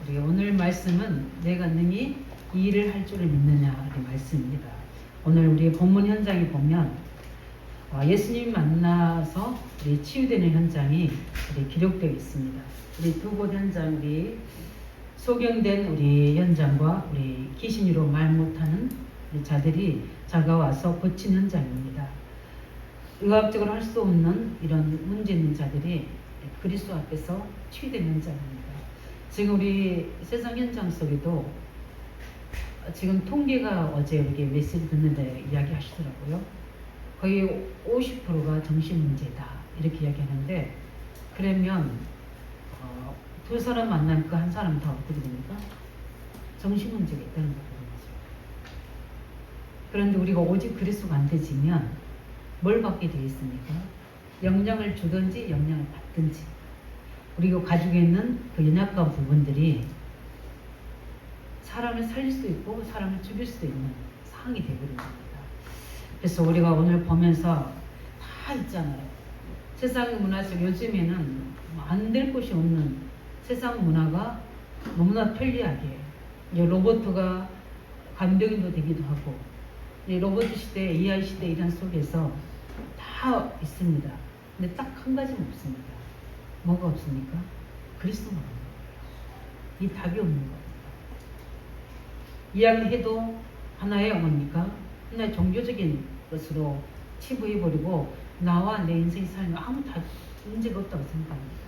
우리 오늘 말씀은 내가 능히 이 일을 할 줄을 믿느냐 이 말씀입니다. 오늘 우리 본문 현장에 보면 예수님 만나서 우리 치유되는 현장이 우리 기록되어 있습니다. 우리 두 곳 현장, 우리 소경된 우리 현장과 우리 귀신으로 말 못하는 우리 자들이 다가와서 고친 현장입니다. 의학적으로 할 수 없는 이런 문제 있는 자들이 그리스도 앞에서 치유된 현장입니다. 지금 우리 세상 현장 속에도 지금 통계가 어제 우리 메시지 듣는데 이야기하시더라고요. 거의 50%가 정신 문제다 이렇게 이야기하는데, 그러면 두 사람 만나면 그 한 사람 다 어떻게 됩니까? 정신 문제가 있다는 거죠. 그런데 우리가 오직 그리스도가 안 되지면 뭘 받게 되어 있습니까? 영향을 주든지 영향을 받든지, 우리가 가지고 있는 그 연약한 부분들이 사람을 살릴 수 있고 사람을 죽일 수 있는 상황이 되어버린 겁니다. 그래서 우리가 오늘 보면서 다 있잖아요. 세상의 문화 속 요즘에는 안 될 곳이 없는 세상 문화가 너무나 편리하게, 로봇가 간병인도 되기도 하고, 로봇 시대, AI 시대 이런 속에서 다 있습니다. 근데 딱 한 가지는 없습니다. 뭐가 없습니까? 그리스도만 없는 거예요. 이 답이 없는 겁니다. 이야기해도 하나의 뭡니까? 하나의 종교적인 것으로 치부해버리고 나와 내 인생의 삶에 아무 문제가 없다고 생각합니다.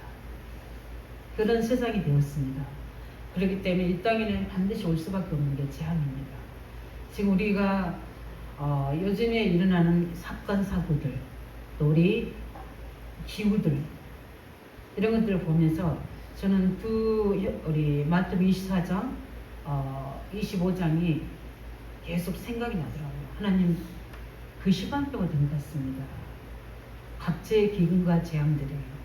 그런 세상이 되었습니다. 그렇기 때문에 이 땅에는 반드시 올 수밖에 없는 게 재앙입니다. 지금 우리가 요즘에 일어나는 사건, 사고들, 또 우리 기후들, 이런 것들을 보면서 저는 우리 마태복음 24장, 25장이 계속 생각이 나더라고요. 하나님, 그 시간표가 된 것 같습니다. 각자의 기근과 재앙들이에요.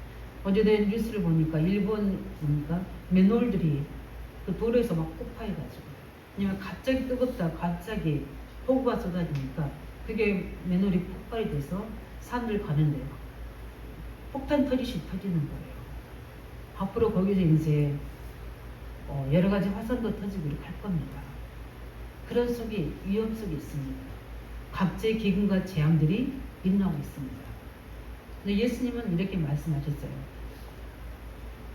어제도 뉴스를 보니까 일본 보니까 맨홀들이 그 도로에서 막 폭파해가지고, 왜냐면 갑자기 뜨겁다, 갑자기 폭우가 쏟아지니까 그게 맨홀이 폭발이 돼서 사람들 가는데 폭탄 터지듯이 터지는 거예요. 앞으로 거기서 이제 여러 가지 화산도 터지고 이렇게 할 겁니다. 그런 속에 위험 속에 있습니다. 각자의 기근과 재앙들이 일어나고 있습니다. 근데 예수님은 이렇게 말씀하셨어요.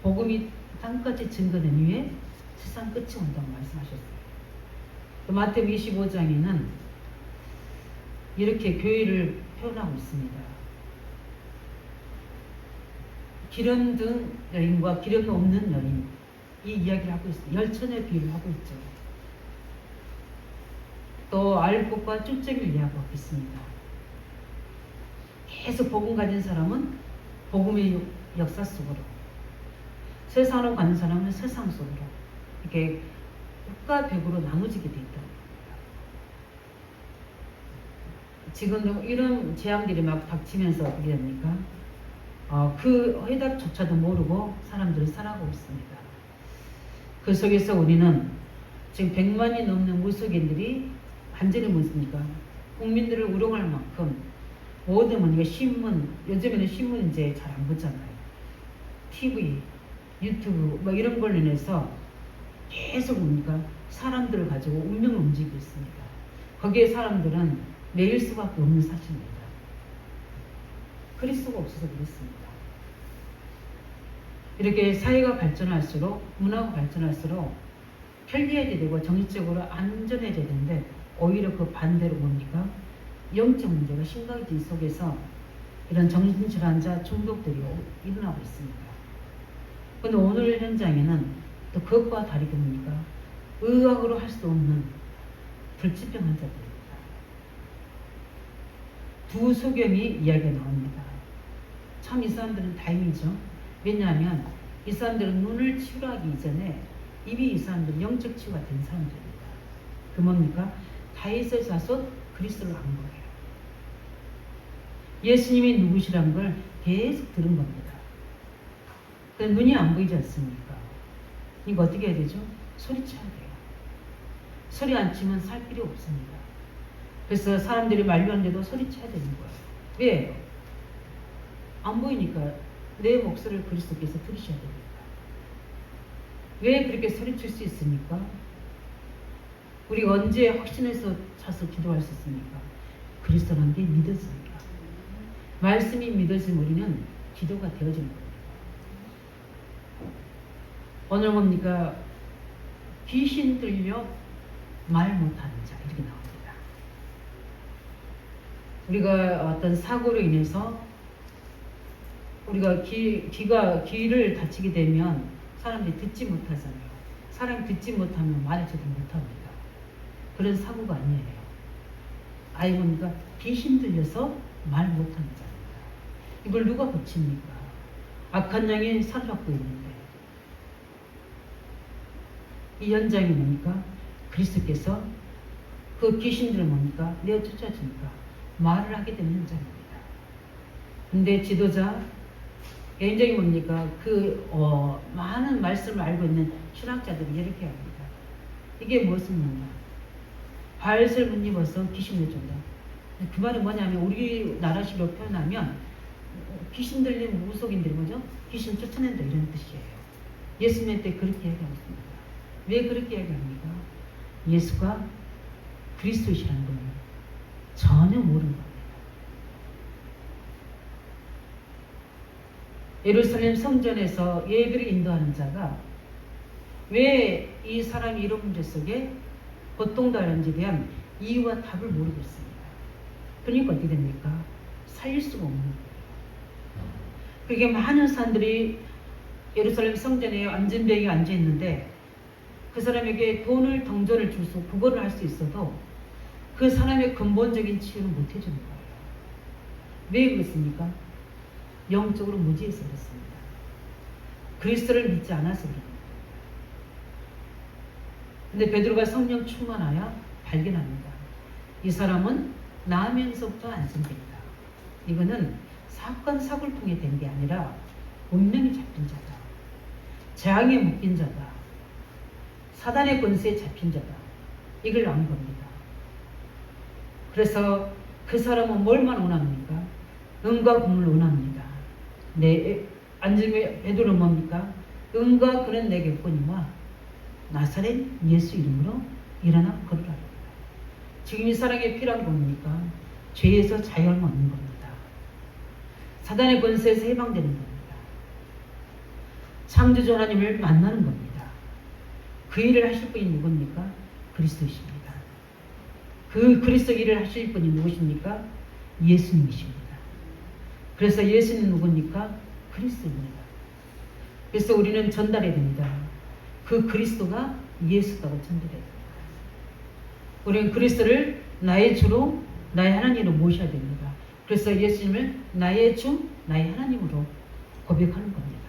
복음이 땅까지 증거된 후에 세상 끝이 온다고 말씀하셨어요. 또 마태복음 25장에는 이렇게 교회를 표현하고 있습니다. 기름 든 여인과 기름 없는 여인, 이 이야기를 하고 있어요. 열천의 비유를 하고 있죠. 또 알곡과 쭉정이를 이야기하고 있습니다. 계속 복음 가진 사람은 복음의 역사 속으로, 세상으로 가는 사람은 세상 속으로, 이렇게 흑과 백으로 나눠지게 되어 있다. 지금도 이런 재앙들이 막 닥치면서 어떻게 됩니까? 그 해답조차도 모르고 사람들이 살아가고 있습니다. 그 속에서 우리는 지금 100만이 넘는 무속인들이 완전히 뭡니까? 국민들을 우롱할 만큼 모든 뭡니까? 신문, 요즘에는 신문 이제 잘 안 보잖아요. TV, 유튜브 뭐 이런 걸로 인해서 계속 뭡니까? 사람들을 가지고 운명을 움직이고 있습니다. 거기에 사람들은 매일 수밖에 없는 사실입니다. 그리스도가 없어서 그렇습니다. 이렇게 사회가 발전할수록, 문화가 발전할수록 편리해야 되고 정치적으로 안전해야 되는데, 오히려 그 반대로 뭡니까? 영적 문제가 심각해진 속에서 이런 정신질환자 중독들이 일어나고 있습니다. 그런데 오늘 현장에는 또 그것과 다르게 뭡니까? 의학으로 할 수 없는 불치병 환자들입니다. 두 소견이 이야기가 나옵니다. 참 이 사람들은 다행이죠. 왜냐하면 이 사람들은 눈을 치유하기 이전에 이미 이 사람들은 영적 치유가 된 사람들입니다. 그 뭡니까? 다윗의 자손 그리스도를 안 거예요. 예수님이 누구시라는 걸 계속 들은 겁니다. 눈이 안 보이지 않습니까? 이거 어떻게 해야 되죠? 소리쳐야 돼요. 소리 안 치면 살 필요 없습니다. 그래서 사람들이 말려는데도 소리쳐야 되는 거예요. 왜? 안 보이니까 내 목소리를 그리스도께서 들으셔야 됩니다. 왜 그렇게 소리칠 수 있습니까? 우리가 언제 확신해서 차서 기도할 수 있습니까? 그리스도라는 게 믿어집니다. 말씀이 믿어지면 우리는 기도가 되어지는 겁니다. 오늘 뭡니까? 귀신 들려 말 못하는 자 이렇게 나옵니다. 우리가 어떤 사고로 인해서 우리가 귀를 다치게 되면 사람들이 듣지 못하잖아요. 사람이 듣지 못하면 말을 제대로 못합니다. 그런 사고가 아니에요. 아예 뭡니까? 귀신 들려서 말 못하는 자입니다. 이걸 누가 고칩니까? 악한 영이 사로잡고 있는데 이 현장이 뭡니까? 그리스도께서 그 귀신들을 뭡니까? 내어 쫓아주니까 말을 하게 되는 현장입니다. 근데 지도자 개인적인 뭡니까? 많은 말씀을 알고 있는 신학자들이 이렇게 합니다. 이게 무슨 말이냐? 발설 못 입어서 귀신 내준다. 그 말은 뭐냐면 우리나라식으로 표현하면 귀신 들린 무속인들이 뭐죠? 귀신 쫓아낸다 이런 뜻이에요. 예수님 때 그렇게 얘기합니다. 왜 그렇게 얘기합니까? 예수가 그리스도시라는 걸 전혀 모르는 겁니다. 예루살렘 성전에서 예배를 인도하는 자가 왜 이 사람이 이런 문제 속에 고통당하는지에 대한 이유와 답을 모르고 있습니다. 그러니까 어떻게 됩니까? 살릴 수가 없는 거예요. 그게 많은 사람들이 예루살렘 성전에 안전병에 앉아 있는데 그 사람에게 돈을 동전을 주서 구걸을 할 수 있어도 그 사람의 근본적인 치유를 못 해주는 거예요. 왜 그렇습니까? 영적으로 무지해서 그렇습니다. 그리스도를 믿지 않아서 그렇습니다. 근데 베드로가 성령 충만하여 발견합니다. 이 사람은 나면서부터 안전됩니다. 이거는 사건 사고를 통해 된 게 아니라 운명이 잡힌 자다. 재앙에 묶인 자다. 사단의 권세에 잡힌 자다. 이걸 안 겁니다. 그래서 그 사람은 뭘만 원합니까? 은과 금을 원합니다. 베드로는 뭡니까? 은과 금은 내게 없거니와 나사렛 예수 이름으로 일어나 걸으라. 지금 이 사람에게 필요한 겁니까? 죄에서 자유를 얻는 겁니다. 사단의 권세에서 해방되는 겁니다. 창조주 하나님을 만나는 겁니다. 그 일을 하실 분이 누굽니까? 그리스도십니다. 그 그리스도 일을 하실 분이 누구십니까? 예수님이십니다. 그래서 예수는 누굽니까? 그리스도입니다. 그래서 우리는 전달해야 됩니다. 그 그리스도가 예수다고 전달해야 됩니다. 우리는 그리스도를 나의 주로 나의 하나님으로 모셔야 됩니다. 그래서 예수님을 나의 주, 나의 하나님으로 고백하는 겁니다.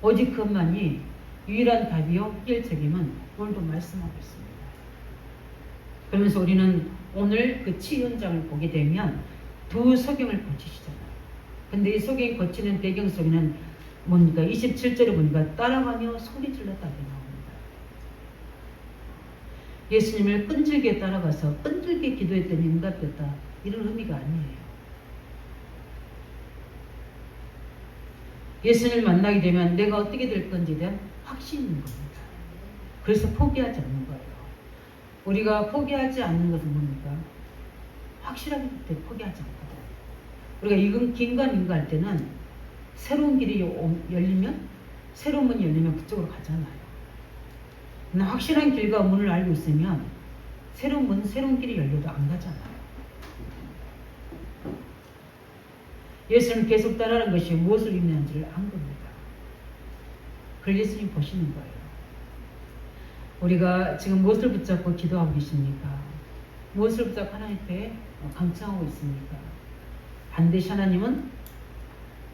오직 그것만이 유일한 답이요 해결책임은 오늘도 말씀하고 있습니다. 그러면서 우리는 오늘 그 치유 현장을 보게 되면 두 소경을 고치시잖아요. 근데 이 소경이 고치는 배경 속에는 뭡니까? 27절에 보니까 따라가며 소리 질렀다 나옵니다. 예수님을 끈질게 따라가서 끈질게 기도했더니 응답됐다. 이런 의미가 아니에요. 예수님을 만나게 되면 내가 어떻게 될 건지에 대한 확신이 있는 겁니다. 그래서 포기하지 않는 거예요. 우리가 포기하지 않는 것은 뭡니까? 확실하게 포기하지 않거든요. 우리가 긴가민가 할 때는 새로운 길이 열리면, 새로운 문이 열리면 그쪽으로 가잖아요. 확실한 길과 문을 알고 있으면 새로운 문, 새로운 길이 열려도 안 가잖아요. 예수님 계속 따라하는 것이 무엇을 의미하는지를 안 겁니다. 그걸 예수님 보시는 거예요. 우리가 지금 무엇을 붙잡고 기도하고 계십니까? 무엇을 붙잡고 하나님 앞에 감청하고 있습니까? 반드시 하나님은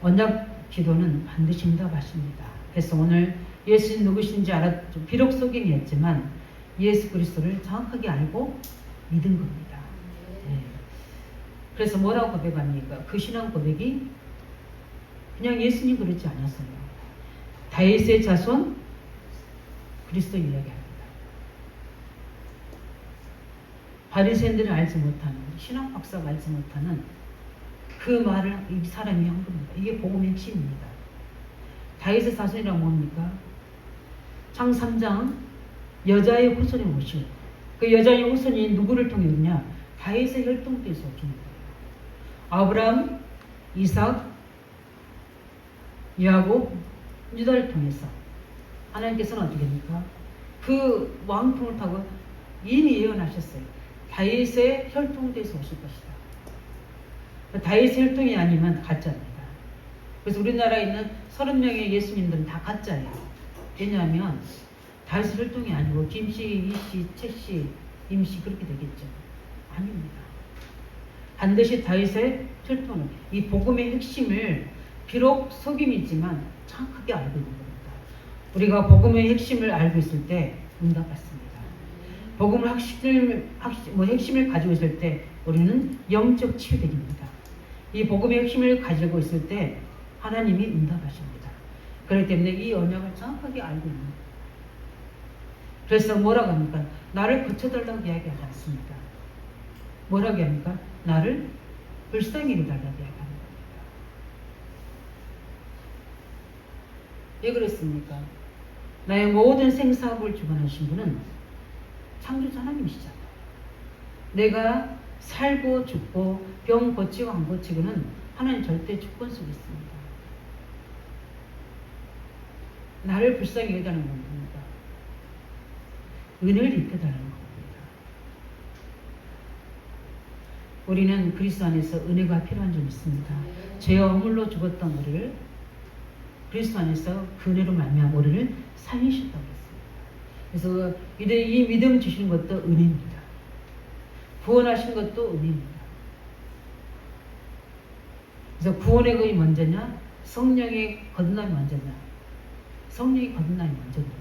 언약 기도는 반드시 응답하십니다. 그래서 오늘 예수님 누구신지 알았죠. 비록 소경이었지만 예수 그리스도를 정확하게 알고 믿은 겁니다. 네. 그래서 뭐라고 고백합니까? 그 신앙 고백이 그냥 예수님 그러지 않았어요. 다윗의 자손 그리스도 이야기합니다. 바리새인들은 알지 못하는, 신학 박사가 알지 못하는 그 말을 이 사람이 한 겁니다. 이게 복음의 핵심입니다. 다윗의 자손이란 뭡니까? 장 3장 여자의 후손이 오시오. 그 여자의 후손이 누구를 통해 오냐? 다윗의 혈통에서 오는 거예요. 아브라함, 이삭, 야곱, 유다를 통해서 하나님께서는 어떻게 됩니까? 그 왕통을 타고 이미 예언하셨어요. 다윗의 혈통에서 오실 것이다. 다윗의 혈통이 아니면 가짜입니다. 그래서 우리나라에 있는 30명의 예수님들은 다 가짜예요. 왜냐하면 다윗의 혈통이 아니고 김씨, 이씨, 채씨, 임씨 그렇게 되겠죠. 아닙니다. 반드시 다윗의 혈통은 이 복음의 핵심을 비록 속임이지만 정확하게 알고 있는 겁니다. 우리가 복음의 핵심을 알고 있을 때 응답받습니다. 복음을 핵심을 가지고 있을 때 우리는 영적 치유되기입니다. 이 복음의 핵심을 가지고 있을 때 하나님이 응답하십니다. 그렇기 때문에 이 언약을 정확하게 알고 있는 거예요. 그래서 뭐라고 합니까? 나를 고쳐달라고 이야기하지 않습니다. 뭐라고 합니까? 나를 불쌍히 여겨달라고 이야기하는 겁니다. 왜 그랬습니까? 나의 모든 생사업을 주관하신 분은 창조자 하나님이시잖아요. 내가 살고 죽고 병 고치고 안 고치고는 하나님 절대 주권 속에 있습니다. 나를 불쌍히 여겨달라는 겁니다. 은혜를 입혀달라는 겁니다. 우리는 그리스도 안에서 은혜가 필요한 점 있습니다. 죄와 허물로 죽었던 우리를 그리스도 안에서 그 은혜로 말미암아 우리를 살리셨다고 했습니다. 그래서 이 믿음 주시는 것도 은혜입니다. 구원하신 것도 은혜입니다. 그래서 구원의 것이 먼저냐? 성령의 거듭남이 먼저냐? 성령의 거듭남이 먼저입니다.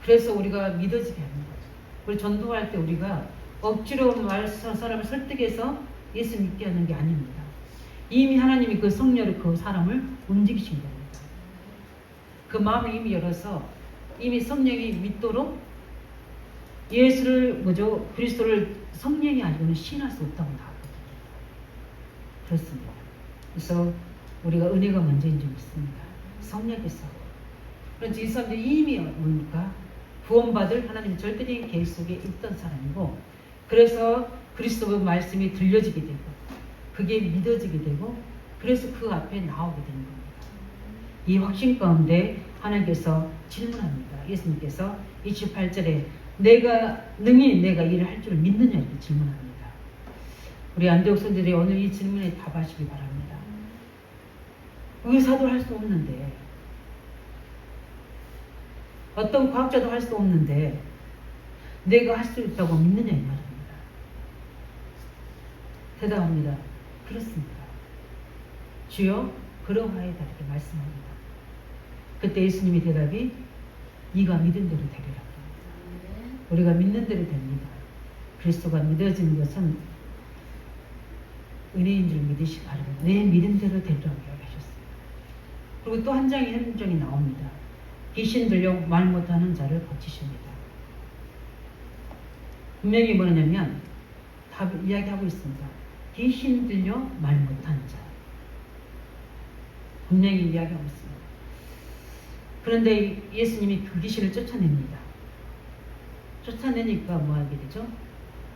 그래서 우리가 믿어지게 하는 거죠. 우리 전도할 때 우리가 억지로 사람을 설득해서 예수 믿게 하는 게 아닙니다. 이미 하나님이 그 성령을 그 사람을 움직이신 겁니다. 그 마음을 이미 열어서 이미 성령이 믿도록 예수를 그리스도를 성령이 아니고는 신할 수 없다고 나왔거든요. 그렇습니다. 그래서 우리가 은혜가 먼저인 줄 믿습니다. 성령께서. 그런지 이 사람들이 이미 뭡니까? 구원받을 하나님의 절대적인 계획 속에 있던 사람이고, 그래서 그리스도의 말씀이 들려지게 되고 그게 믿어지게 되고 그래서 그 앞에 나오게 되는 겁니다. 이 확신 가운데 하나님께서 질문합니다. 예수님께서 28절에 내가 일을 할 줄을 믿느냐 이렇게 질문합니다. 우리 안디옥 성도들이 오늘 이 질문에 답하시기 바랍니다. 의사도 할 수 없는데, 어떤 과학자도 할 수 없는데 내가 할 수 있다고 믿느냐 이 말입니다. 대답합니다. 그렇습니다. 주여 그러하이다 이렇게 말씀합니다. 그때 예수님의 대답이 네가 믿은 대로 되리라. 우리가 믿는 대로 됩니다. 그리스도가 믿어지는 것은 은혜인 줄 믿으시기 바랍니다. 내 믿은 대로 되리라고 이야기하셨어요. 그리고 또 한 장의 현장이 나옵니다. 귀신 들려 말 못하는 자를 고치십니다. 분명히 뭐냐면 답 이야기하고 있습니다. 귀신 들려 말 못하는 자. 분명히 이야기하고 있습니다. 그런데 예수님이 그 귀신을 쫓아냅니다. 쫓아내니까 뭐 하게 되죠?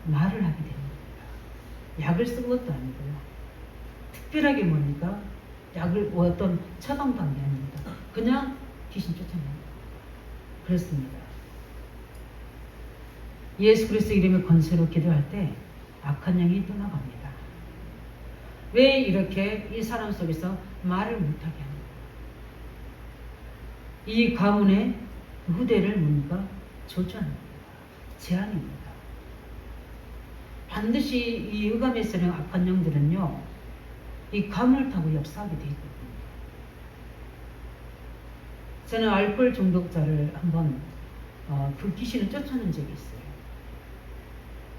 말을 하게 됩니다. 약을 쓴 것도 아니고요. 특별하게 뭡니까? 약을 어떤 처방도 한 게 아닙니다. 그냥 귀신 쫓아냅니다. 그렇습니다. 예수 그리스도 이름의 권세로 기도할 때 악한 영이 떠나갑니다. 왜 이렇게 이 사람 속에서 말을 못하게 합니까? 이 가문의 후대를 뭡니까? 저주합니다. 제한입니다. 반드시 이 의감에 쓰는 악한 영들은요, 이 가문을 타고 역사하게 되어 있거든요. 저는 알코올 중독자를 한번 그 귀신을 쫓아낸 적이 있어요.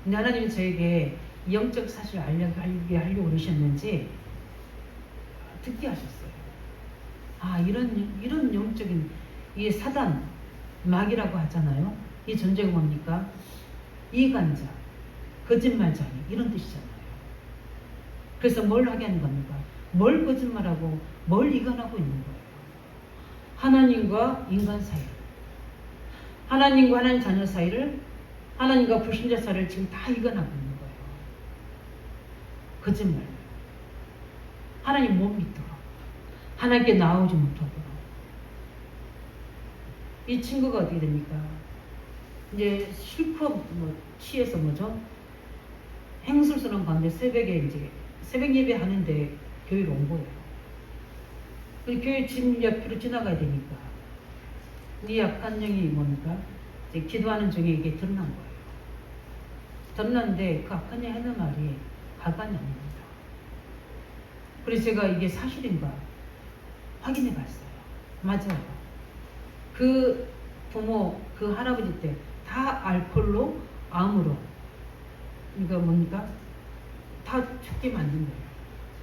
근데 하나님이 저에게 영적 사실을 알게 하려고 그러셨는지 듣게 하셨어요. 아, 이런 영적인 이 사단, 마귀라고 하잖아요. 이 존재가 뭡니까? 이간자, 거짓말쟁이 이런 뜻이잖아요. 그래서 뭘 하게 하는 겁니까? 뭘 거짓말하고 뭘 이간하고 있는 거예요. 하나님과 인간 사이를, 하나님과 하나님 자녀 사이를, 하나님과 불신자 사이를 지금 다 이간하고 있는 거예요. 거짓말. 하나님 못 믿도록, 하나님께 나오지 못하도록. 이 친구가 어떻게 됩니까? 이제 실컷 취해서 행술스러운 가운데 새벽에 이제 새벽 예배 하는데 교회로 온 거예요. 교회 집 옆으로 지나가야 되니까 이 약한 영이 뭡니까? 이제 기도하는 중에 이게 드러난 거예요. 드러났는데 그 악한 영이 하는 말이 가관이 아닙니다. 그래서 제가 이게 사실인가 확인해 봤어요. 맞아요. 그 부모, 그 할아버지 때 다 알코올로, 암으로, 그러니까 뭡니까? 다 죽게 만든 거예요.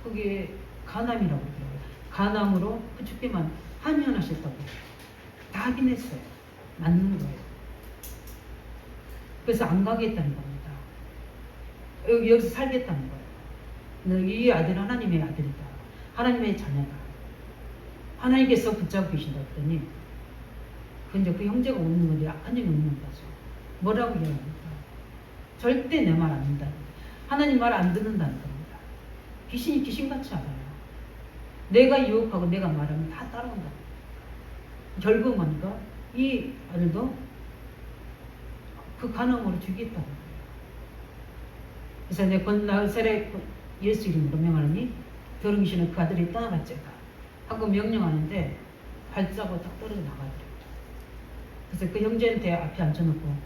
그게 간암이라고 그러더라고요. 간암으로 그 죽게만 한의원하셨다고 다 확인했어요. 맞는 거예요. 그래서 안 가겠다는 겁니다. 여기서 살겠다는 거예요. 이 아들은 하나님의 아들이다. 하나님의 자녀다. 하나님께서 붙잡고 계신다 했더니 근데 그 형제가 웃는 건데 악한 영이 웃는 거죠. 뭐라고 이야기합니까? 절대 내 말 안 듣는다. 하나님 말 안 듣는다는 겁니다. 귀신이 귀신같이 알아요. 내가 유혹하고 내가 말하면 다 따라온다. 결국 뭡니까? 이 아들도 그 간암으로 죽이겠다는 거예요. 그래서 내 건나세례 예수 이름으로 명하느니 더러운 귀신은 그 아들이 떠나갈지어다 하고 명령하는데 발자고 딱 떨어져 나가더래요. 그래서 그 형제한테 앞에 앉혀놓고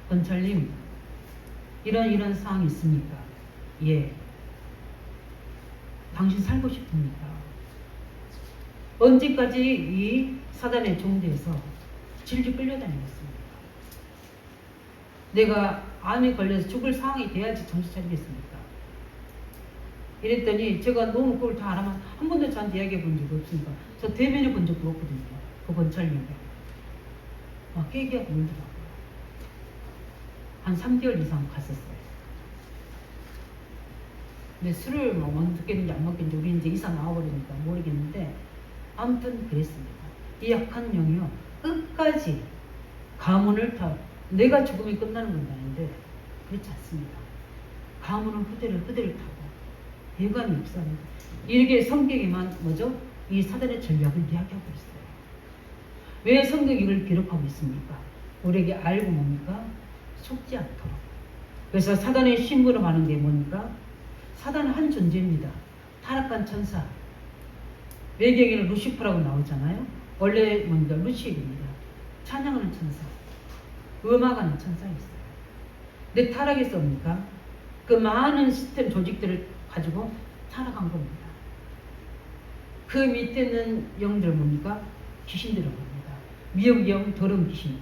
권찰님 이런 상황이 있습니까? 예. 당신 살고 싶습니까? 언제까지 이 사단의 종대에서 질질 끌려다니겠습니까? 내가 암에 걸려서 죽을 상황이 돼야지 정신 차리겠습니까? 이랬더니 제가 너무 그걸 다 알아만 한 번도 저한테 이야기해 본 적이 없으니까 저 대면해 본 적도 없거든요. 그 권찰님과 막 깨기하고 울더라고요. 한 3개월 이상 갔었어요. 근데 술을 먹겠는지 안 먹겠는지 우리 이제 이사 나와버리니까 모르겠는데 아무튼 그랬습니다. 이 약한 영이요 끝까지 가문을 타 내가 죽음이 끝나는 건 아닌데 그렇지 않습니다. 가문은 그대를 타고 예감이 없습니다. 이렇게 성경에만 이 사단의 전략을 이야기하고 있어요. 왜 성경이 이걸 기록하고 있습니까? 우리에게 알고 뭡니까? 속지 않도록. 그래서 사단의 심부름 하는 게 뭡니까? 사단은 한 존재입니다. 타락한 천사. 외경에는 루시퍼라고 나오잖아요. 원래 뭡니까? 루시입니다. 찬양하는 천사. 음악하는 천사였어요. 근데 타락해서 뭡니까? 그 많은 시스템 조직들을 가지고 타락한 겁니다. 그 밑에는 영들 뭡니까? 귀신들은 겁니다. 미혹영, 더러운 귀신들.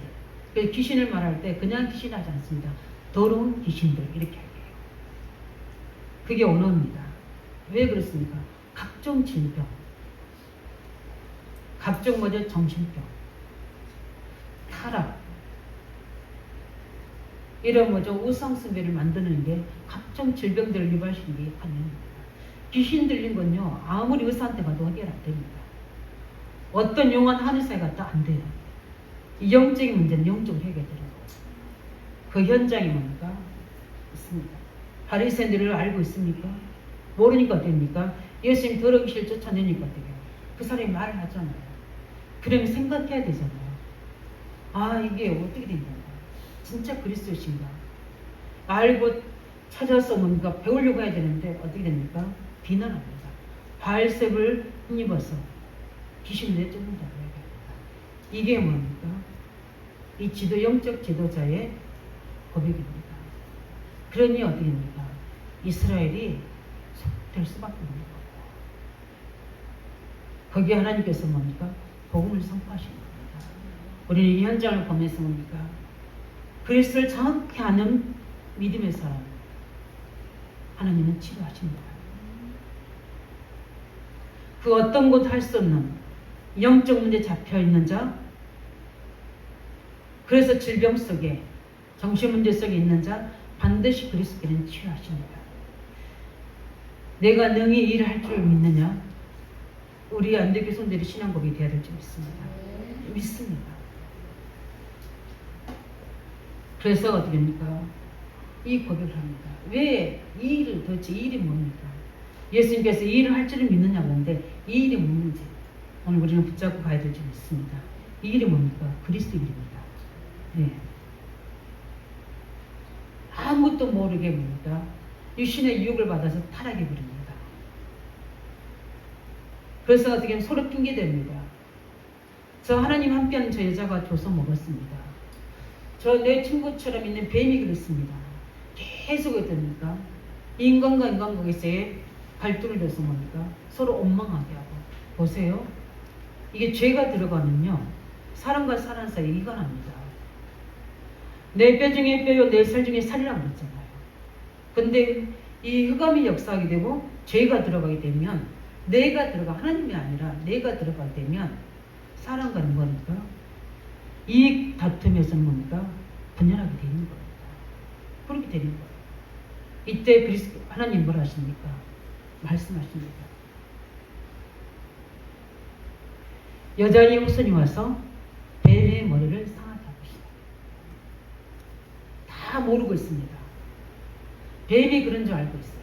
그래서 귀신을 말할 때 그냥 귀신 하지 않습니다. 더러운 귀신들 이렇게 할게요. 그게 언어입니다. 왜 그렇습니까? 각종 질병, 각종 정신병, 타락, 이런 우상숭배를 만드는 게 각종 질병들을 유발시키는 게 관념입니다. 귀신 들린 건요 아무리 의사한테 가도 해결 안 됩니다. 어떤 용한 한의사에 갔다 안 돼요. 이 영적인 문제는 영적으로 해결되는 거예요. 그 현장이 뭡니까? 있습니다. 바리새인들을 알고 있습니까? 모르니까 어떻습니까? 예수님 더러운 귀신을 쫓아내니까 어떻게 해요? 그 사람이 말을 하잖아요. 그러면 생각해야 되잖아요. 아 이게 어떻게 된 건가? 진짜 그리스도신가? 알고 찾아서 뭔가 배우려고 해야 되는데 어떻게 됩니까? 비난합니다. 바알셉을 힘입어서 귀신 내쫓는다고 해야 됩니다. 이게 뭡니까? 이 영적 지도자의 고백입니다. 그러니 어떻게 됩니까? 이스라엘이 될 수밖에 없는 거예요. 거기에 하나님께서 뭡니까? 복음을 선포하시는 겁니다. 우리는 이 현장을 보면서 뭡니까? 그리스도를 정확히 아는 믿음의 사람 하나님은 치료하십니다. 그 어떤 곳 할 수 없는 영적 문제 잡혀있는 자, 그래서 질병 속에 정신 문제 속에 있는 자 반드시 그리스도께는 치유하십니다. 내가 능히 일을 할 줄 믿느냐? 우리 안되교 성들이 신앙고백이 돼야 될 줄 믿습니다. 믿습니다. 그래서 어떻게 합니까? 이 고백을 합니다. 왜 이 일을 도대체 이 일이 뭡니까? 예수님께서 이 일을 할 줄을 믿느냐고 하는데 이 일이 뭔지 오늘 우리는 붙잡고 가야 될 줄 믿습니다. 이 일이 뭡니까? 그리스도 일입니다. 네. 아무것도 모르게 뭡니까? 육신의 유혹을 받아서 타락해 버립니다. 그래서 어떻게 하면 서로 핑계댑니다. 저 하나님 함께하는 저 여자가 줘서 먹었습니다. 저 내 친구처럼 있는 뱀이 그랬습니다. 계속 어떻습니까? 인간과 인간관계에서의 갈등을 줘서 뭡니까? 서로 원망하게 하고. 보세요. 이게 죄가 들어가면요. 사람과 사람 사이에 이가 납니다. 내 뼈 중에 뼈요, 내 살 중에 살이라고 그랬잖아요. 근데 이 흑암이 역사하게 되고 죄가 들어가게 되면 내가 들어가, 하나님이 아니라 내가 들어가게 되면 사람과는 뭡니까? 이 다툼에서는 뭡니까? 분열하게 되는 겁니다. 그렇게 되는 거예요. 이때 그리스도 하나님 뭘 하십니까? 말씀하십니다. 여자의 후손이 와서 뱀의 머리를 상하게 하고 있습니다. 다 모르고 있습니다. 뱀이 그런 줄 알고 있어요.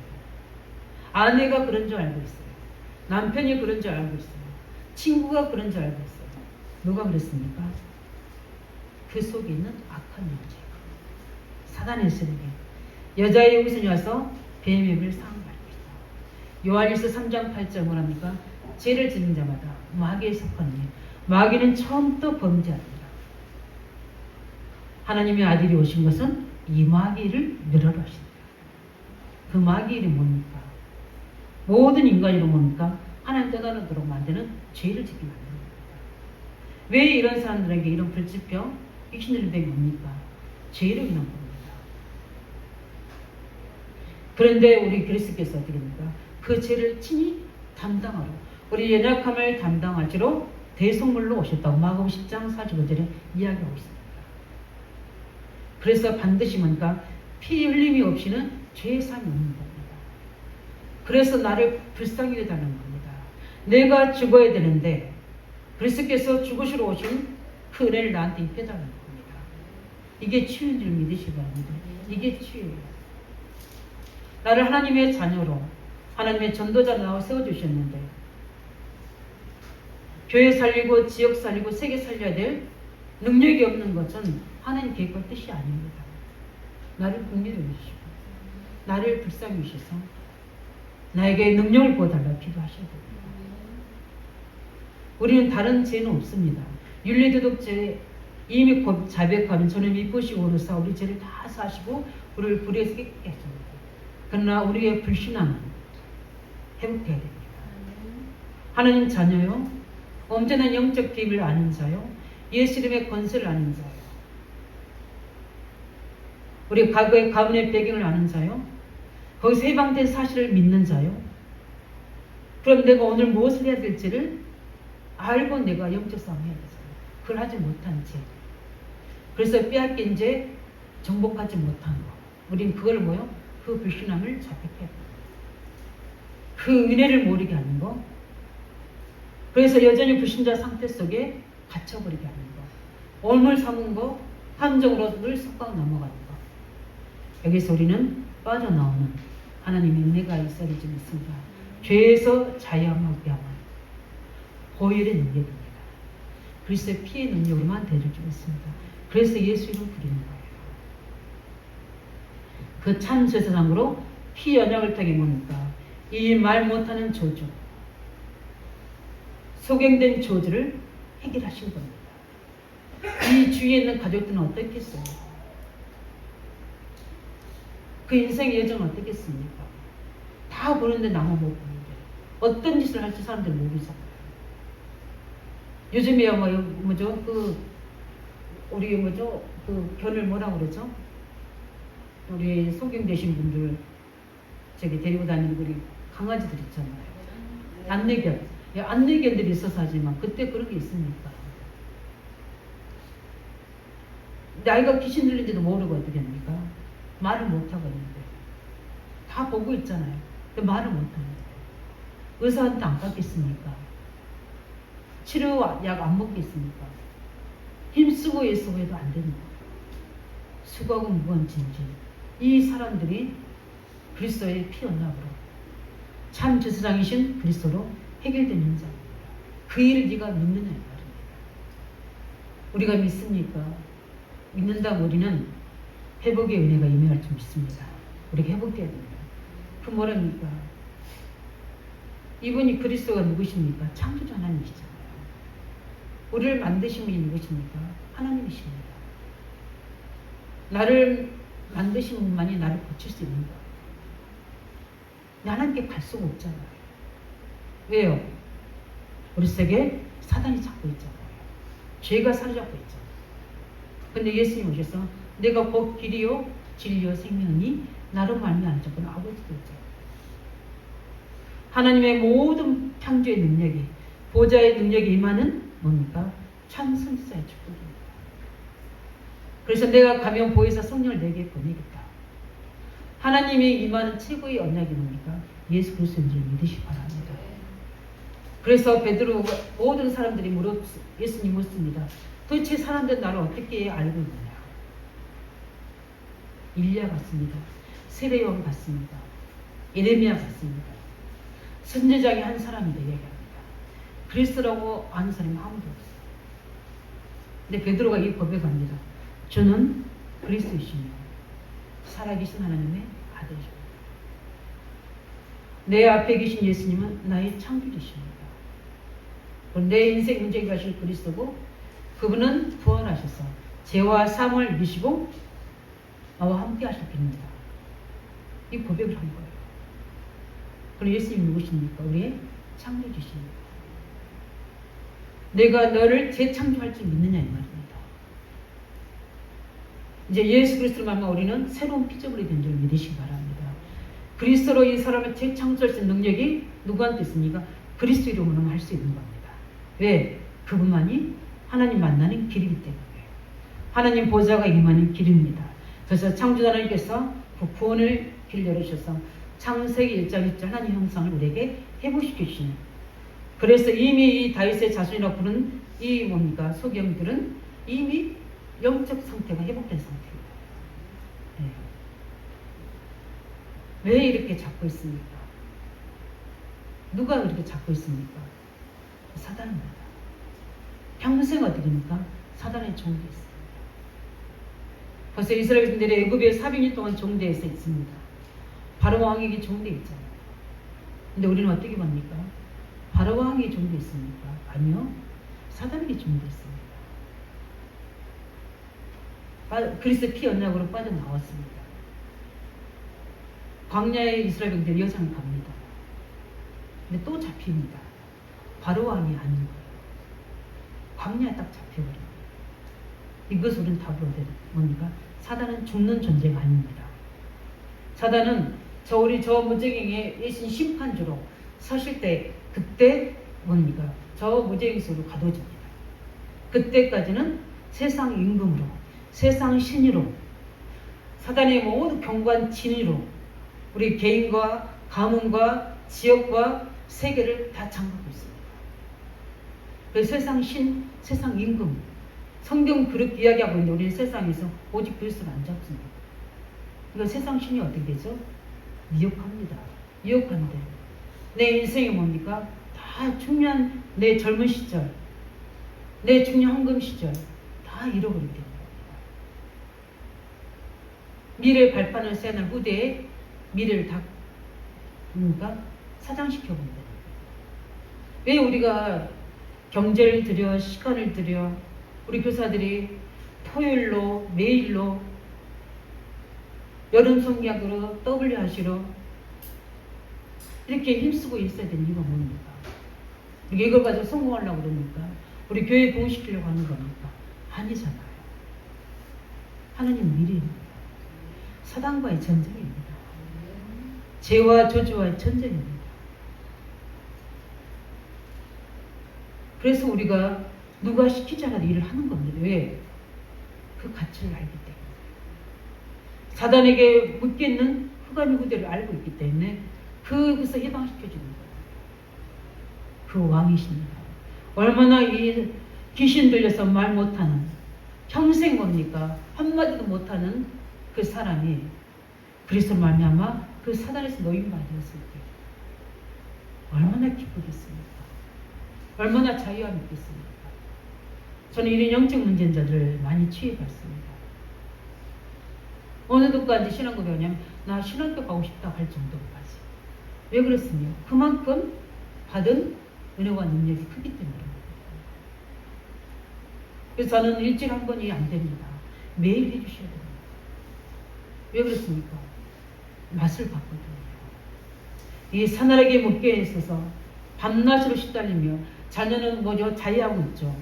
아내가 그런 줄 알고 있어요. 남편이 그런 줄 알고 있어요. 친구가 그런 줄 알고 있어요. 누가 그랬습니까? 그 속에 있는 악한 영제, 사단의 세력이 여자의 후손이 와서 뱀의 머리를 상하게 하고 있어요. 요한일서 3장 8절 뭐랍니까? 죄를 짓는 자마다 마귀에 속하느니 마귀는 처음부터 범죄합니다. 하나님의 아들이 오신 것은 이 마귀를 멸하러 하십니다. 그 마귀 이름이 뭡니까? 모든 인간이 뭡니까? 하나님 떠나도록 만드는 죄를 짓게 만드는 겁니다. 왜 이런 사람들에게 이런 불치병, 육신들의 병이 뭡니까? 죄로 인한 겁니다. 그런데 우리 그리스도께서 어떻게 됩니까? 그 죄를 친히 담당하러 우리 연약함을 담당하시러 대속물로 오셨다고 마가복음 10장 45절에 이야기하고 있습니다. 그래서 반드시 뭔가 피 흘림이 없이는 죄의 삶이 없는 겁니다. 그래서 나를 불쌍히 여다는 겁니다. 내가 죽어야 되는데 그리스도께서 죽으시러 오신 그 은혜를 나한테 입혀달라는 겁니다. 이게 치유인 줄 믿으시기 바랍니다. 이게 치유예요. 나를 하나님의 자녀로 하나님의 전도자로 세워주셨는데 교회 살리고 지역 살리고 세계 살려야 될 능력이 없는 것은 하나님 계획과 뜻이 아닙니다. 나를 긍휼히 여기시고 나를 불쌍히 여기셔서 나에게 능력을 부어달라 기도하셔야 됩니다. 우리는 다른 죄는 없습니다. 윤리도덕죄 이미 자백하면 저는 미쁘시고 오르사 우리 죄를 다 사시고 우리를 불의에서 깨끗게 하십니다. 그러나 우리의 불신앙은 회복해야 됩니다. 하나님 자녀요, 엄청난 영적 비밀을 아는 자요, 예수 이름의 권세를 아는 자요, 우리 과거의 가문의 배경을 아는 자요, 거기서 해방된 사실을 믿는 자요. 그럼 내가 오늘 무엇을 해야 될지를 알고 내가 영적 싸움 해야 되잖아요. 그걸 하지 못한 죄. 그래서 빼앗긴 죄, 정복하지 못한 거. 우린 그걸 뭐요? 그 불신함을 자백해야 돼요. 그 은혜를 모르게 하는 거. 그래서 여전히 불신자 상태 속에 갇혀버리게 하는 거. 얼물 삼은 거, 함정으로 늘 섞어 넘어가는 거. 여기서 우리는 빠져나오는 하나님의 은혜가 있어야 되지 않습니다. 죄에서 자유함하게 하면 보혈의 능력입니다. 그리스도의 피의 능력으로만 되를 줄 있습니다. 그래서 예수 이름 부리는 거예요. 그 참 제사장으로 피 언약을 통해 뭡니까? 이 말 못하는 저주, 소경된 저주를 해결하신 겁니다. 이 주위에 있는 가족들은 어떻겠어요? 그 인생의 여정은 어떻겠습니까? 다 보는데 나만 못 보는데 어떤 짓을 할지 사람들 모르잖아요. 요즘에야 뭐죠? 우리 뭐죠? 그 견을 뭐라고 그러죠? 우리 소경되신 분들 저기 데리고 다니는 우리 강아지들 있잖아요. 안내견. 안내견들이 있어서 하지만 그때 그런 게 있습니까? 나이가 귀신 들린지도 모르고 어떻게 합니까? 말을 못하고 있는데 다 보고 있잖아요. 근데 말을 못하는데 의사한테 안 받겠습니까? 치료 약 안 먹겠습니까? 힘쓰고 애쓰고 해도 안 됩니다. 수고하고 무거운 짐진 이 사람들이 그리스도의 피 언약으로 참 제사장이신 그리스도로 해결되는 현장입니다. 그 일을 네가 믿느냐 이 말입니다. 우리가 믿습니까? 믿는다면 우리는 회복의 은혜가 임할 줄 믿습니다. 우리가 회복돼야 됩니다. 그 뭐랍니까? 이분이 그리스도가 누구십니까? 창조주 하나님이시잖아요. 우리를 만드신 분이 누구십니까? 하나님이십니다. 나를 만드신 분만이 나를 고칠 수 있는 거예요. 하나님께 갈 수가 없잖아요. 왜요? 우리 속에 사단이 잡고 있잖아요. 죄가 사로잡고 있잖아요. 근데 예수님 오셔서 내가 곧 길이요 진리요 생명이 나로 말미암아 자꾸는 아버지도 있잖아요. 하나님의 모든 창조의 능력이 보좌의 능력이 임하는 뭡니까? 찬성사의 축복입니다. 그래서 내가 가면 보혜사 성령을 내게 보내겠다. 하나님이 임하는 최고의 언약이 뭡니까? 예수 그리스도인 줄 믿으시기 바랍니다. 그래서 베드로 모든 사람들이 예수님 묻습니다. 도대체 사람들은 나를 어떻게 알고 있느냐? 일리야 같습니다. 세례요한 같습니다. 예레미야 같습니다. 선지자의 한 사람이다 얘기합니다. 그리스도라고 아는 사람이 아무도 없어요. 근데 베드로가 이 고백합니다. 저는 그리스도이시며 살아계신 하나님의 아들이십니다. 내 앞에 계신 예수님은 나의 창조주십니다. 내 인생 문제가 하실 그리스도고 그분은 부활하셔서 죄와 사망을 이기시고 나와 함께 하실 분입니다. 이 고백을 한 거예요. 그럼 예수님이 누구십니까? 우리의 창조주십니다. 내가 너를 재창조할 줄 믿느냐 이 말입니다. 이제 예수 그리스도를 만나 우리는 새로운 피조물이 된 줄 믿으시기 바랍니다. 그리스도로 이 사람을 재창조할 수 있는 능력이 누구한테 있습니까? 그리스도 이름으로만 할 수 있는 겁니다. 왜? 그분만이 하나님 만나는 길이기 때문에 하나님 보좌가 임하는 길입니다. 그래서 창조주 하나님께서 그 구원을 길 열으셔서 창세기 1장 1절 하나님 형상을 우리에게 회복시키시는 그래서 이미 이 다윗의 자손이라고 부르는 이 뭡니까? 소경들은 이미 영적 상태가 회복된 상태입니다. 네. 왜 이렇게 잡고 있습니까? 누가 이렇게 잡고 있습니까? 사단입니다. 평생 어디입니까? 사단의 종되어 있습니다. 벌써 이스라엘인들이 애굽에 400년 동안 종되어서 있습니다. 바로 왕에게 종되어 있잖아요. 근데 우리는 어떻게 봅니까? 바로 왕에게 종되어 있습니까? 아니요. 사단에게 종되어 있습니다. 그리스도 피 언약으로 빠져나왔습니다. 광야에 이스라엘인들이 여정을 갑니다. 근데 또 잡힙니다. 바로 왕이 아닌 거예요. 광야에 딱 잡혀버려요. 이것을 우리는 답으로 뭡니까? 사단은 죽는 존재가 아닙니다. 사단은 저 무저갱이의 예신 심판주로 서실 때 그때 뭡니까? 저 무저갱이 속으로 가둬집니다. 그때까지는 세상 임금으로 세상 신의로 사단의 모든 경관 진의로 우리 개인과 가문과 지역과 세계를 다 장악하고 있습니다. 그래서 세상 신, 세상 임금 성경 그렇게 이야기하고 있는데 우리는 세상에서 오직 그리스도를 안 잡습니다. 그러니까 세상 신이 어떻게 되죠? 미혹합니다. 미혹한데 내 인생이 뭡니까? 다 중요한 내 젊은 시절 내 중요한 황금 시절 다 잃어버리게 됩니다. 미래의 발판을 세는 후대에 미래를 다 뭡니까? 사장시켜본다. 왜 우리가 경제를 들여 시간을 들여 우리 교사들이 토요일로 매일로 여름 성경으로 W 하시러 이렇게 힘쓰고 있어야 되는 이유가 뭡니까? 우리가 이걸 가지고 성공하려고 그러니까 우리 교회 공시키려고 하는 거니까 아니잖아요. 하나님 미래입니다. 사단과의 전쟁입니다. 죄와 저주와의 전쟁입니다. 그래서 우리가 누가 시키지 않아도 일을 하는 겁니다. 왜? 그 가치를 알기 때문에. 사단에게 묶여있는 흑암의 후대를 알고 있기 때문에 그것을 해방시켜주는 거예요. 그 왕이십니다. 얼마나 이 귀신 들려서 말 못하는, 평생 뭡니까? 한마디도 못하는 그 사람이 그리스도로 말미암아 그 사단에서 노임받았을 때 얼마나 기쁘겠습니까? 얼마나 자유함이 있겠습니까? 저는 이런 영적 문제자들을 많이 취해봤습니다. 어느 것까지 신앙고 배우냐면 나 신학교 가고 싶다 할 정도까지. 왜 그렇습니까? 그만큼 받은 은혜와 능력이 크기 때문입니다. 그래서 저는 일주일에 한 번이 안 됩니다. 매일 해주셔야 됩니다. 왜 그렇습니까? 맛을 봤거든요. 이 사나리에 묶여 있어서 밤낮으로 시달리며 자녀는 뭐죠? 자해하고 있죠.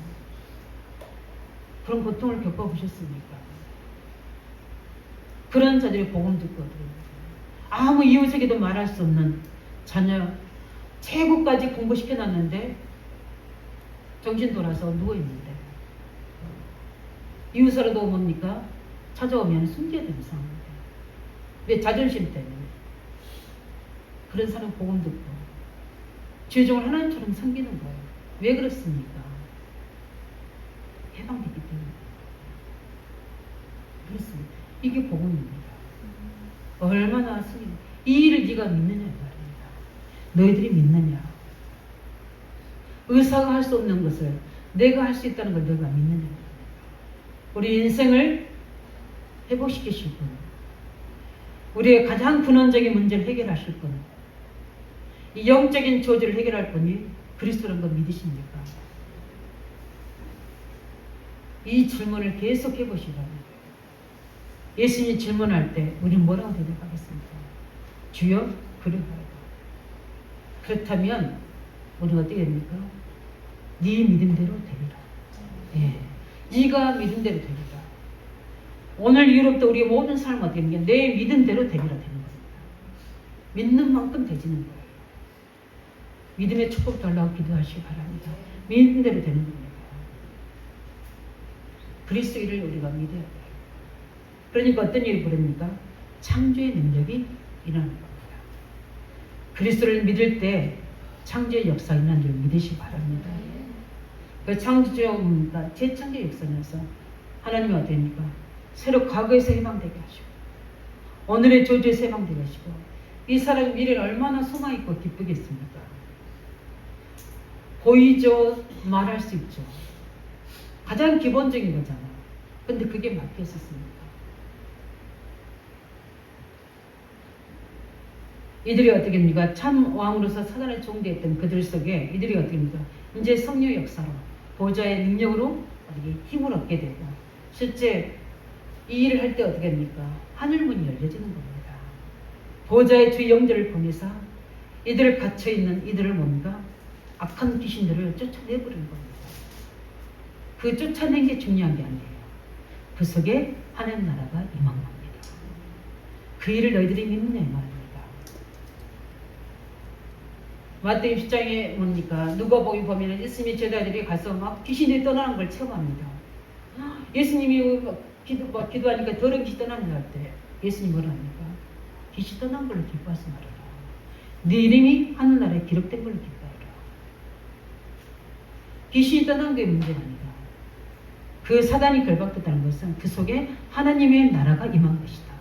그런 고통을 겪어보셨습니까? 그런 자들이 복음 듣거든요. 아무 이웃에게도 말할 수 없는 자녀 최고까지 공부시켜놨는데 정신 돌아서 누워있는데 이웃으로도 뭡니까? 찾아오면 숨겨야 되는 상황입니다. 왜? 자존심 때문에. 그런 사람 복음 듣고 죄종을 하나님처럼 섬기는 거예요. 왜 그렇습니까? 해방되기 때문에. 그렇습니다. 이게 복음입니다. 얼마나 승리. 이 일을 네가 믿느냐 말입니다. 너희들이 믿느냐. 의사가 할 수 없는 것을 내가 할 수 있다는 걸 너희가 믿느냐. 우리 인생을 회복시키실 분, 우리의 가장 근원적인 문제를 해결하실 분, 이 영적인 저주를 해결할 분이 그리스도라는 걸 믿으십니까? 이 질문을 계속 해보시기 바랍니다. 예수님이 질문할 때 우리는 뭐라고 대답하겠습니까? 주여 그러하다. 그렇다면 우리가 어떻게 됩니까? 네 믿음대로 되리라. 예, 네가 믿음대로 되리라. 오늘 이후로부터 우리의 모든 삶은 어떻게 되는 게 내 믿음대로 되리라 되는 겁니다. 믿는 만큼 되지는 거예요. 믿음의 축복 달라고 기도하시기 바랍니다. 믿음대로 되는 겁니다. 그리스도 일을 우리가 믿어야 돼요. 그러니까 어떤 일이 벌어집니까? 창조의 능력이 일어나는 겁니다. 그리스도를 믿을 때 창조의 역사가 일어나는 줄 믿으시기 바랍니다. 그 창조입니다. 재창조 역사면서 하나님이 어떻습니까? 새로 과거에서 해방되게 하시고 오늘의 저주에서 해방되게 하시고 이 사람의 미래를 얼마나 소망 있고 기쁘겠습니까? 보이죠? 말할 수 있죠. 가장 기본적인 거잖아요. 근데 그게 막혔었습니다. 이들이 어떻게 됩니까? 참 왕으로서 사단을 종대했던 그들 속에 이들이 어떻게 됩니까? 이제 성령 역사로 보좌의 능력으로 힘을 얻게 되고 실제 이 일을 할 때 어떻게 됩니까? 하늘문이 열려지는 겁니다. 보좌의 주 영들을 보내서 이들을 갇혀있는 이들을 뭡니까? 악한 귀신들을 쫓아내버리는 겁니다. 그 쫓아낸 게 중요한 게 아니에요. 그 속에 하나님 나라가 임한 겁니다. 그 일을 너희들이 믿느냐 말입니다. 마태복음 10장에 뭡니까? 누가복음 보면 예수님의 제자들이 가서 막 귀신들이 떠나는 걸 체험합니다. 예수님이 기도하니까 더러운 귀신 떠납니다 할 때 예수님 뭐라 합니까? 귀신 떠난 걸로 기뻐하지 말아라. 네 이름이 하늘나라에 기록된 걸로 기뻐하라. 귀신이 떠난 게 문제가 아니다. 그 사단이 결박됐다는 것은 그 속에 하나님의 나라가 임한 것이다.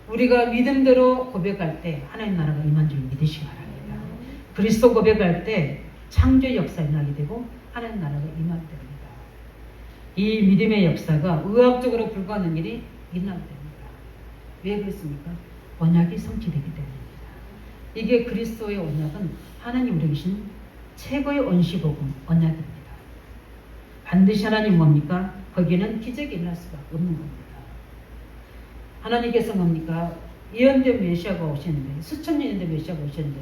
우리가 믿음대로 고백할 때 하나님 나라가 임한 줄 믿으시기 바랍니다. 그리스도 고백할 때 창조 역사가 일어나게 되고 하나님 나라가 임하게 됩니다. 이 믿음의 역사가 의학적으로 불가능한 일이 일어나게 됩니다. 왜 그렇습니까? 언약이 성취되기 때문입니다. 이게 그리스도의 언약은 하나님 우리 계신 최고의 언시복음 언약입니다. 반드시 하나님 뭡니까? 거기에는 기적이 일어날 수가 없는 겁니다. 하나님께서 뭡니까? 예언된 메시아가 오셨는데 수천 년인데 메시아가 오셨는데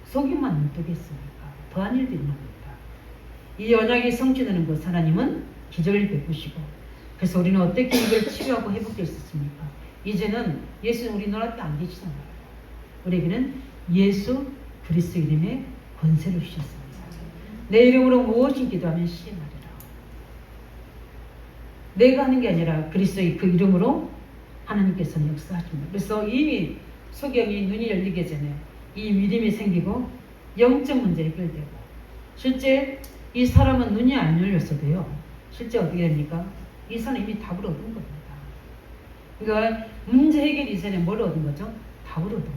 속임만 눈뜨겠습니까? 더한 일도 일어납니다. 이 언약이 성취되는 것 하나님은 기적을 베푸시고 그래서 우리는 어떻게 이걸 치료하고 회복될 수 있습니까? 이제는 예수는 우리 눈앞에 안 계시잖아요. 우리에게는 예수 그리스도 이름의 권세를 주셨습니다. 내 이름으로 무엇을 기도하면 시행하리라. 내가 하는 게 아니라 그리스도의 그 이름으로 하나님께서는 역사하십니다. 그래서 이미 소경이 눈이 열리기 전에 이 믿음이 생기고 영적 문제 해결되고 실제 이 사람은 눈이 안 열렸어도요. 실제 어떻게 됩니까? 이 사람은 이미 답을 얻은 겁니다. 그러니까 문제 해결 이전에 뭘 얻은 거죠? 답을 얻은 거예요.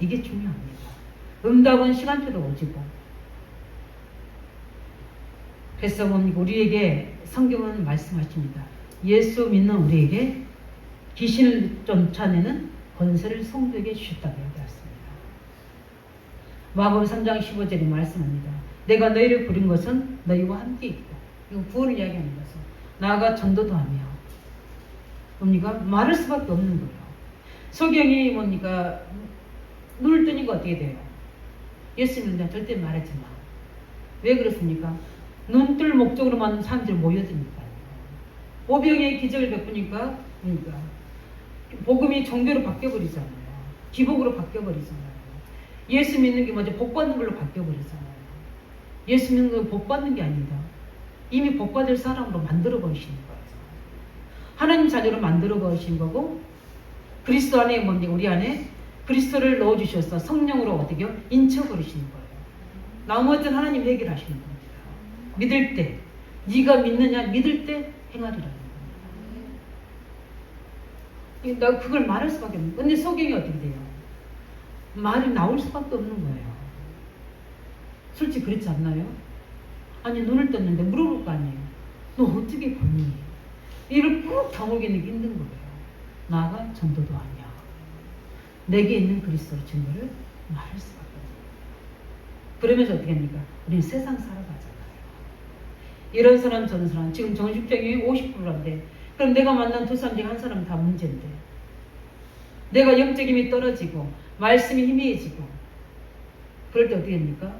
이게 중요합니다. 응답은 시간표도 오지고. 그래서 우리에게 성경은 말씀하십니다. 예수 믿는 우리에게 귀신을 쫓아내는 권세를 성도에게 주셨다고 얘기했습니다. 마가복음 3장 15절에 말씀합니다. 내가 너희를 부른 것은 너희와 함께 있고, 이거 구원을 이야기하는 것은 나아가 전도도 하며 뭡니까? 말할 수밖에 없는 거예요. 소경이 뭡니까? 눈을 뜨니까 어떻게 돼요? 예수 믿는 자는 절대 말하지 마. 왜 그렇습니까? 눈 뜰 목적으로만 사람들이 모여드니까요. 오병의 기적을 베푸니까 그러니까 복음이 종교로 바뀌어버리잖아요. 기복으로 바뀌어버리잖아요. 예수 믿는 게 먼저 복 받는 걸로 바뀌어버리잖아요. 예수 믿는 건 복 받는 게 아닙니다. 이미 복 받을 사람으로 만들어 버리시는 거예요. 하나님 자녀로 만들어 버리신 거고, 그리스도 안에 뭔지 우리 안에 그리스도를 넣어주셔서 성령으로 어떻게요? 인쳐버리시는 거예요. 나머지는 하나님 해결하시는 겁니다. 믿을 때, 네가 믿느냐 믿을 때 행하리라는 겁니다. 나 그걸 말할 수밖에 없는. 근데 소경이 어떻게 돼요? 말이 나올 수밖에 없는 거예요. 솔직히 그렇지 않나요? 아니 눈을 떴는데 물어볼 거 아니에요. 너 어떻게 보니? 이를 꾹 다물기는 힘든 거예요. 나가 전도도 하냐. 내게 있는 그리스도의 증거를 말할 수밖에 없어요. 그러면서 어떻게 합니까? 우리는 세상 살아가잖아요. 이런 사람 저런 사람 지금 정신병이 50%인데 그럼 내가 만난 두 사람 중에 한 사람은 다 문제인데, 내가 영적 힘이 떨어지고 말씀이 희미해지고 그럴 때 어떻게 됩니까?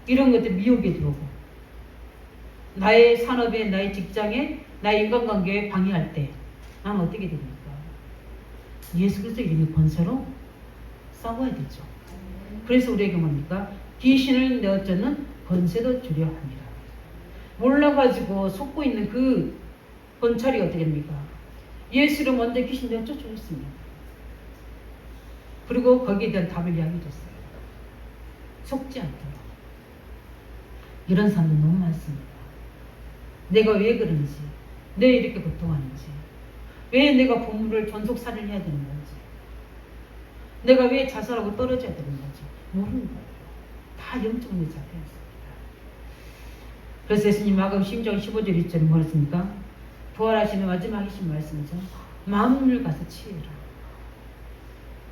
이런 것들 미혹에 들어오고 나의 산업에, 나의 직장에, 나의 인간관계에 방해할 때 나는 어떻게 됩니까? 예수 그리스도의 이름의 권세로 싸워야 되죠. 그래서 우리에게 뭡니까? 귀신을 내어쫓는 권세도 주려 합니다. 몰라가지고 속고 있는 그 권찰이 어떻게 됩니까? 예수를 먼저 귀신 내어쫓았습니다. 그리고 거기에 대한 답을 이야기해줬어요. 속지 않도록. 이런 사람들 너무 많습니다. 내가 왜 그런지, 왜 이렇게 고통하는지, 왜 내가 부모를 존속살을 해야 되는 건지, 내가 왜 자살하고 떨어져야 되는 건지 모르는 거예요. 다 영적으로 잡혀있습니다. 그래서 예수님 마가복음 10장 15절 2절에 뭐랬습니까? 부활하시는 마지막 하신 말씀이죠. 만물을 가서 치유해라.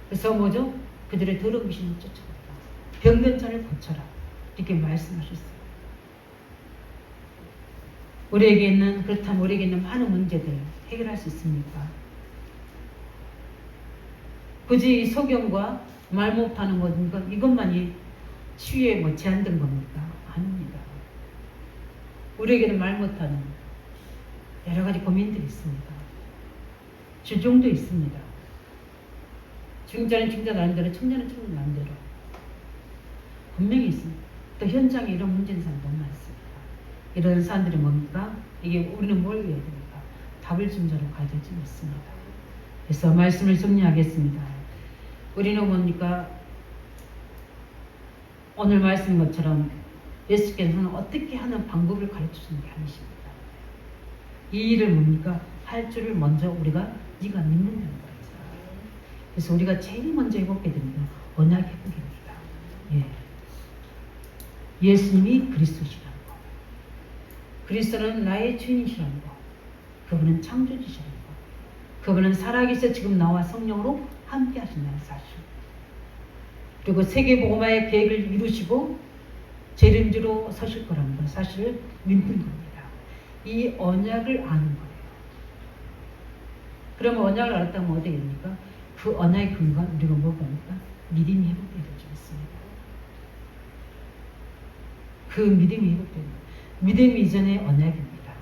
그래서 뭐죠? 그들의 더러운 귀신을 쫓아내라. 병든 자를 고쳐라. 이렇게 말씀하셨어요. 그렇다면 우리에게 있는 많은 문제들 해결할 수 있습니까? 굳이 이 소경과 말 못하는 것, 이것만이 치유에 제한된 겁니까? 아닙니다. 우리에게는 말 못하는 여러 가지 고민들이 있습니다. 주종도 있습니다. 중자는 중자 나름대로, 청자는 청자 나름대로 분명히 있습니다. 또 현장에 이런 문제는 사람 너무 많습니다. 이런 사람들이 뭡니까? 이게 우리는 뭘 해야 됩니까? 답을 준 자로 가야 되지 않습니다. 그래서 말씀을 정리하겠습니다. 우리는 뭡니까? 오늘 말씀인 것처럼 예수께서는 어떻게 하는 방법을 가르쳐 주는 게 아니십니다. 이 일을 뭡니까? 할 줄을 먼저 우리가 네가 믿는다는 거예요. 그래서 우리가 제일 먼저 해보게 됩니다. 언약 회복입니다. 예. 예수님이 그리스도시라는 거. 그리스도는 나의 주인이시라는 거. 그분은 창조주시라는 거. 그분은 살아계셔 지금 나와 성령으로 함께 하신다는 사실. 그리고 세계복음화의 계획을 이루시고 재림주로 서실 거라는 걸 사실을 믿는 겁니다. 이 언약을 아는 거예요. 그러면 언약을 알았다면 어떻게 됩니까? 그 언약의 근거가 우리가 뭐가 합니까? 믿음이 회복되어야 되지 않습니까? 그 믿음이 회복됩니다. 믿음 이전의 언약입니다.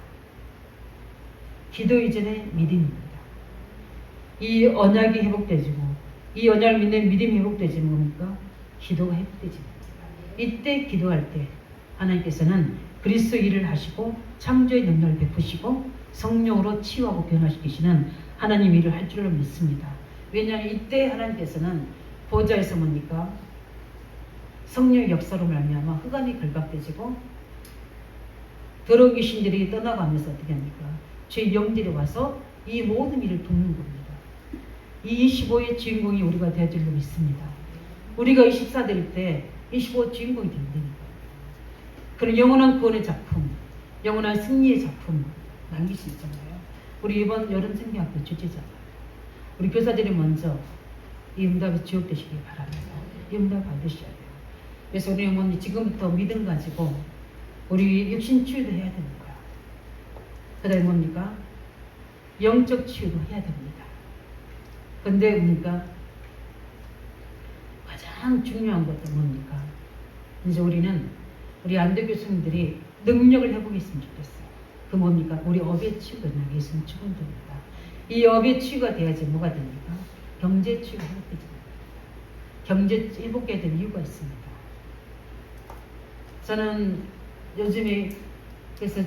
기도 이전의 믿음입니다. 이 언약이 회복되지고 이 언약을 믿는 믿음이 회복되지는 겁니까? 기도가 회복되집니다. 이때 기도할 때 하나님께서는 그리스도 일을 하시고 창조의 능력을 베푸시고 성령으로 치유하고 변화시키시는 하나님 일을 할 줄로 믿습니다. 왜냐하면 이때 하나님께서는 보좌에서 뭡니까? 성령의 역사로 말미암아 흑암이 결박되지고 더러운 귀신들이 떠나가면서 어떻게 합니까? 죄 영들이 와서 이 모든 일을 돕는 겁니다. 이 25의 주인공이 우리가 되어줄 믿습니다. 우리가 24 될 때 25 주인공이 된다니까. 그런 영원한 구원의 작품, 영원한 승리의 작품 남길 수 있잖아요. 우리 이번 여름 생명학교 주제잖아요. 우리 교사들이 먼저 이 응답이 지속되시길 바랍니다. 이 응답 받으셔야 돼요. 그래서 우리 어머니 지금부터 믿음 가지고 우리 육신 치유도 해야 되는 거야. 그 다음에 뭡니까? 영적 치유도 해야 됩니다. 근데 뭡니까? 가장 중요한 것도 뭡니까? 이제 우리는 우리 안대 교수님들이 능력을 해보겠으면 좋겠어요. 그 뭡니까? 우리 업의 치유가 나겠으면 축원됩니다. 이 업의 치유가 돼야지 뭐가 됩니까? 경제 치유가 회복되죠. 경제 회복해야 될 이유가 있습니다. 저는 요즘에 그래서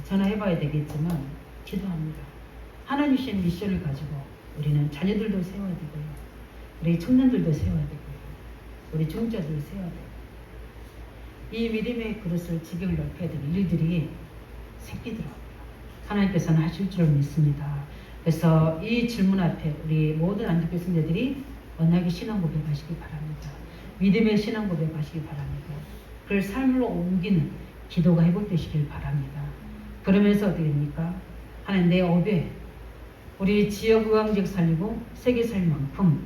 전화해봐야 되겠지만 기도합니다. 하나님 주신 미션을 가지고 우리는 자녀들도 세워야 되고요. 우리 청년들도 세워야 되고요. 우리 중자들 세워야 되고 이 믿음의 그릇을 지경을 넓혀야 될 일들이 생기더라고요. 하나님께서는 하실 줄 믿습니다. 그래서 이 질문 앞에 우리 모든 안디교 성도들이 언약의 신앙 고백하시기 바랍니다. 믿음의 신앙 고백하시기 바랍니다. 그걸 삶으로 옮기는 기도가 회복되시길 바랍니다. 그러면서 어떻게 됩니까? 하나님 내 업에 우리 지역 의왕지역 살리고 세계 살릴 만큼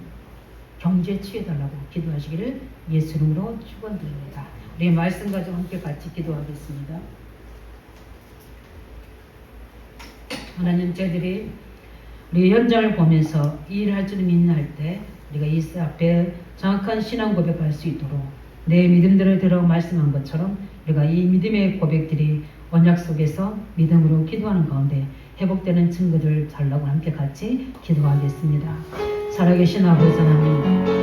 경제 치유해달라고 기도하시기를 예수 이름으로 축원드립니다. 우리 말씀 가지고 함께 같이 기도하겠습니다. 하나님, 저희들이 우리 현장을 보면서 이 일을 할 줄 믿는 할 때 우리가 이 앞에 정확한 신앙 고백할 수 있도록 내 믿음들을 들어 말씀한 것처럼 우리가 이 믿음의 고백들이 언약 속에서 믿음으로 기도하는 가운데 회복되는 증거들 달라고 함께 같이 기도하겠습니다. 살아계신 아버지 하나님,